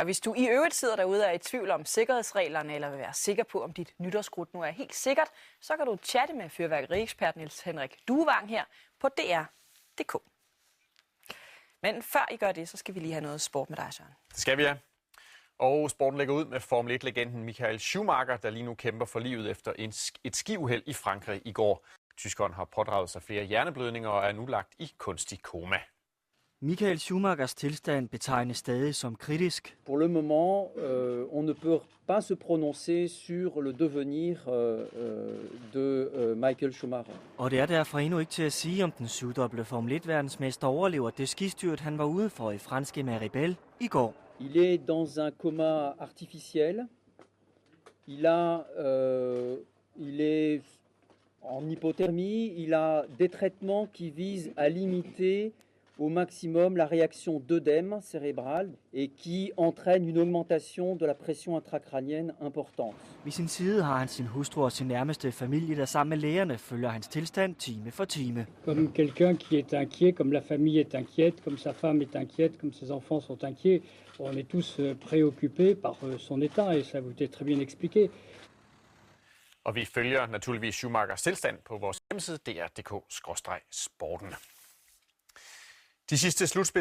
Og hvis du i øvrigt sidder derude og er i tvivl om sikkerhedsreglerne, eller vil være sikker på, om dit nytårskrudt nu er helt sikkert, så kan du chatte med fyrværkeriekspert Niels Henrik Duevang her på DR.dk. Men før I gør det, så skal vi lige have noget sport med dig, Søren. Det skal vi, ja. Og sporten lægger ud med Formel 1-legenden Michael Schumacher, der lige nu kæmper for livet efter et skiuheld i Frankrig i går. Tyskeren har pådraget sig flere hjerneblødninger og er nu lagt i kunstig koma. Michael Schumachers tilstand betegnes stadig som kritisk. Pour le moment, on ne peut pas se prononcer sur le devenir de Michael Schumacher. Og det er derfor endnu ikke til at sige, om den syvdobbelte Formel 1-verdensmester overlever det skistyrt, han var ude for i franske Maribel i går. Il est dans un coma artificiel. Il est en hypothermie. Il a des traitements qui visent à limiter au maximum la réaction d'œdème cérébral et qui entraîne une augmentation de la pression intracrânienne importante. Ved sin side har han sin hustru og sin nærmeste familie, der sammen med lægerne følger hans tilstand time for time. Comme quelqu'un qui est inquiet, comme la famille est inquiète, comme sa femme est inquiète, comme ses enfants sont inquiets. On est tous préoccupés par son état et ça vous est très bien expliqué. Og vi følger naturligvis Schumachers tilstand på vores hjemmeside dr.dk/sporten. De sidste slutspil